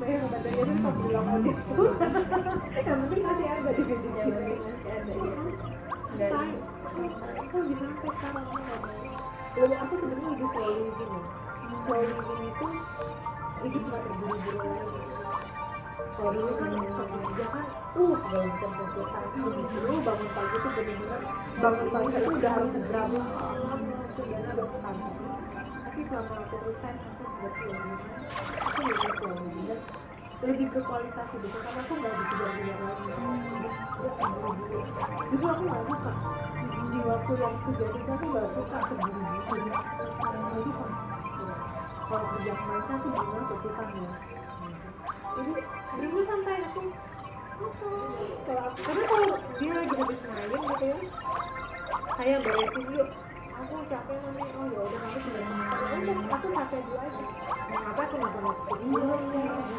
yang badannya tuh tak bilang aja yang penting masih ada di gajinya, yang penting masih ada ya. sampai kok bisa sampai sekarang aku nggak mau. Lalu aku sebenarnya lebih slow living ya. Slow living itu hidup nggak terburu-buru lagi. Kalau dulu kan kerja kan segala macam tuntutan, dulu bangun pagi tuh benar-benar bangun pagi itu udah harus segera dan ada kantor. Tapi selama aku resign aku sudah pulang, aku lebih slow living dan lebih ke kualitas hidup karena aku nggak dikejar-kejar lagi. Terus terburu-buru. Justru aku nggak suka. Jiwaku yang sejati aku nggak suka terburu-buru. Nggak suka. Kalau kerja kemarin aku bilang kesukaan ya. Jadi bener sampai aku kalau aku karena kalau dia lagi habis main gitu ya, saya beresin yuk. Aku capek nih, oh ya udah aku juga udah aku capek dulu aja. Kenapa aku nggak mau cuci dulu?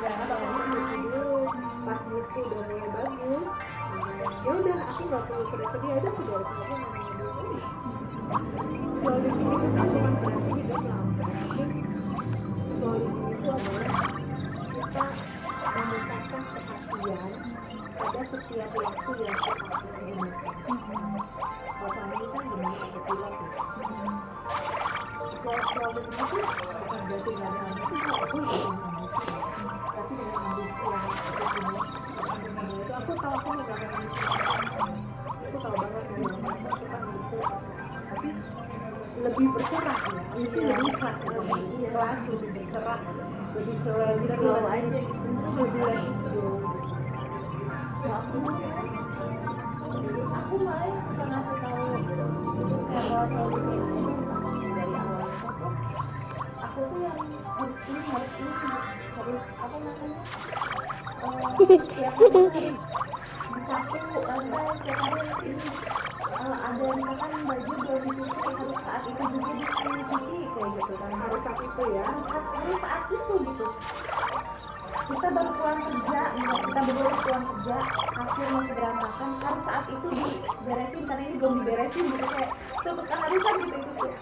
Karena bakal cuci dulu. Pas moodku udah mulai bagus, ya udah aku nggak perlu kerja aja sudah harus aja namanya dulu. Slow living itu kan bukan berarti hidup lambat, tapi slow living itu adalah kita memusatkan perhatian pada setiap waktu yang kita gunakan. Kalau kami ini kan benar pakai pilot ya. Kalau begitu bukan berarti nggak ada ambisi, aku juga punya ambisi. Tapi dengan ambisi yang aku punya, itu aku tahu aku mau gagal ini. Aku tahu banget dari yang masa aku kan bisa. Tapi lebih berserah ya, ambisi lebih ikhlas, lebih berserah, lebih slow aja gitu, lebih lagi itu. Aku malah suka ngasih tahu kayak kalau soal itu dari awal itu aku tuh yang harus ini harus apa namanya setiap hari harus disapu lantai setiap hari harus ini ada misalkan baju belum dicuci harus saat itu juga dicuci kayak gitu kan, Harus saat itu ya. harus saat itu gitu. Kita baru pulang kerja, kita baru pulang kerja, kasur masih berantakan, harus saat itu diberesin karena ini belum diberesin gitu, kayak suatu keharusan gitu itu tuh.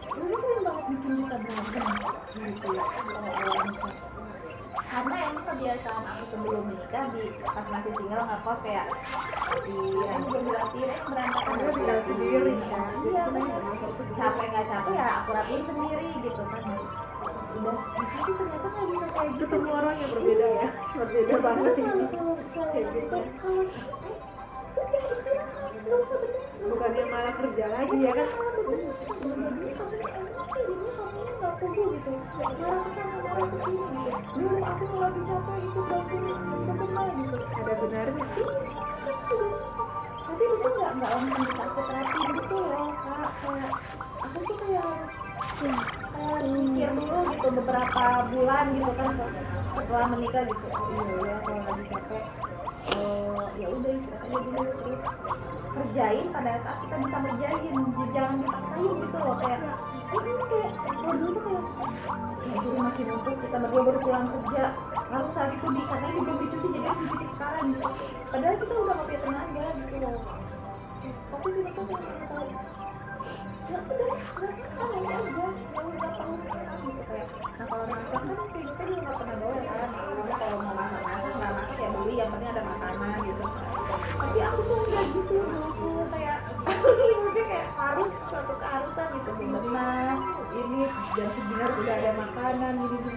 Itu sering banget bikin kita berantem gitu ya awal-awal nikah. Karena emang kebiasaan aku sebelum nikah di pas masih single ngekos kayak rapiin, belum dirapiin berantakan. Karena tinggal sendiri kan. Iya bener, capek nggak capek ya aku rapiin sendiri gitu kan. Udah itu ternyata nggak bisa kayak gitu. Ketemu orang yang berbeda ya, berbeda banget ini. Kayak gitu. Bukannya malah kerja lagi ya kan? Aku lagi capek itu Ada benarnya. tapi itu nggak langsung bisa aku terapin gitu loh kak, kayak aku tuh kayak harus mikir dulu gitu beberapa bulan gitu kan setelah menikah gitu. Oh iya ya kalau lagi capek ya udah istirahat aja dulu, terus kerjain pada saat kita bisa ngerjain, jangan dipaksain gitu loh, kayak kayak kalau dulu tuh kayak dulu masih numpuk, kita berdua baru pulang kerja harus saat itu karena ini belum dicuci jadi harus dicuci sekarang gitu, padahal kita udah gak punya tenaga gitu loh. Tapi sini tuh kayak tahu ya udah aja ya udah tahu sekarang gitu, kayak nah kalau masak kan kayak kita juga nggak pernah bawa ya kan, udah kalau mau masak nggak masak ya beli, yang penting ada makanan gitu. Tapi aku tuh nggak gitu dulu, kayak maksudnya kayak harus suatu keharusan gitu, benar ini jam segini harus udah ada makanan gini.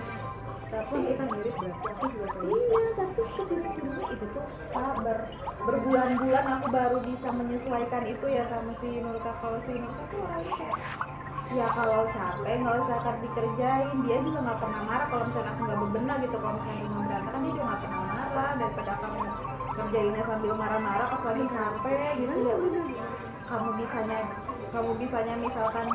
Tapi kita mirip berarti aku juga kayak gitu. Iya, tapi kesini-sini itu tuh sabar berbulan-bulan aku baru bisa menyesuaikan itu ya sama si Nurka. Kalau si Nurka tuh orangnya kayak ya kalau capek nggak usah akan dikerjain, dia juga nggak pernah marah kalau misalnya aku nggak bebenah gitu, kalau misalnya rumah berantakan dia juga nggak pernah marah, daripada kamu kerjainnya sambil marah-marah pas lagi capek gitu ya. Kamu bisanya misalkan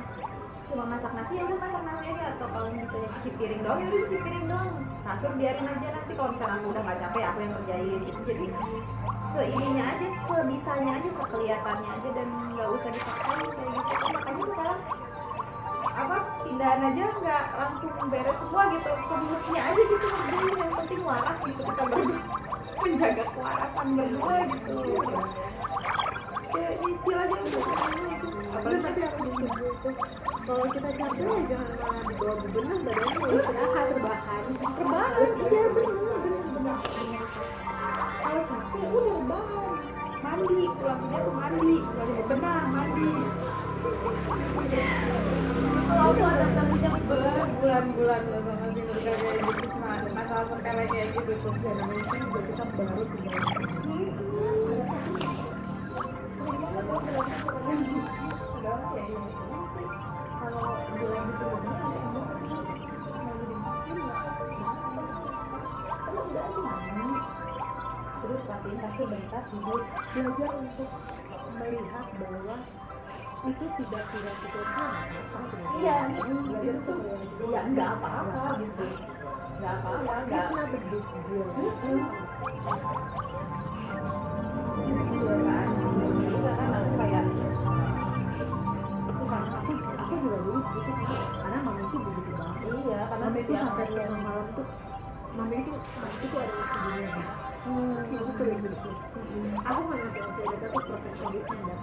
cuma masak nasi ya udah masak nasi aja, atau kalau misalnya cuci piring doang ya udah cuci piring doang, kasur biarin aja, nanti kalau misalnya aku udah nggak capek aku yang kerjain gitu. Jadi seininya aja, sebisanya aja, sekelihatannya aja, dan nggak usah dipaksain kayak gitu kan. Makanya sekarang apa pindahan aja nggak langsung beres semua gitu, semuanya aja gitu ngerjain, yang penting waras gitu, kita berdua menjaga kewarasan berdua gitu. Kayak nyicil aja udah gitu. Apalagi tapi aku setuju itu kalau kita capek ya jangan malah dibawa bebenah, badannya ya istirahat, rebahan Iya bener Kalau aku adaptasinya berbulan-bulan loh sama si Nurka kayak gitu, cuma ada masalah sepele kayak gitu tuh. Ya namanya sih juga kita baru tinggal. Sering banget loh berarti padahal ya ini sih kalau bulan gitu ada emosi terus udah nyanyi terus latihan pasti bentar tidur. Belajar untuk melihat bahwa itu tidak kita Iya, belajar itu tuh ya nggak apa-apa gitu, nggak apa-apa, nggak it's not a big deal. kebiasaan sebelumnya juga kan aku kayak Itu karena aku juga dulu gitu karena mama itu begitu banget. iya karena Mama itu setiap sampai hari tengah malam tuh mama itu ada istimewa. Aku tuh gitu. Aku nggak ngerti masih ada tuh perfeksionisme ya.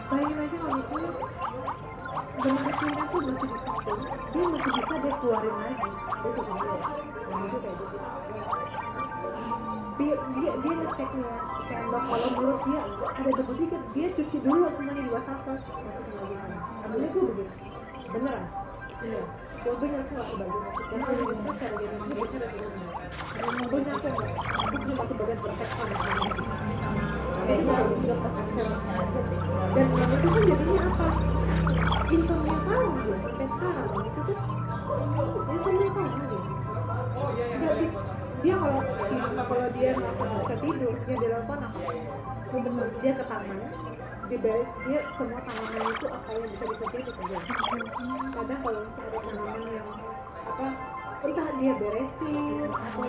Bayangin aja mama itu bentuknya tuh masih disusun, dia masih bisa dia keluarin lagi. Dia suka ya. Mama itu kayak gitu. Dia ngeceknya sendok kalau menurut dia ada debu dikit dia cuci dulu semuanya di wastafel masukin lagi kan ambilnya tuh begitu beneran iya gue nyaku gak kebagian masukkan aku itu cara dia memang biasa ada dulu gue nyaku aku cuma kebagian perfeksion kayaknya aku juga perfeksionisnya aja deh dan yang itu kan jadinya apa insomnia tahu dia sampai sekarang itu tuh insomnia tahu dia nggak bisa dia kalau dia nggak bisa tidur yang dilakukan apa bener dia ke taman dia semua tanaman itu apa yang bisa dikerjain dikerjain kadang kalau misalnya ada tanaman yang apa entah dia beresin atau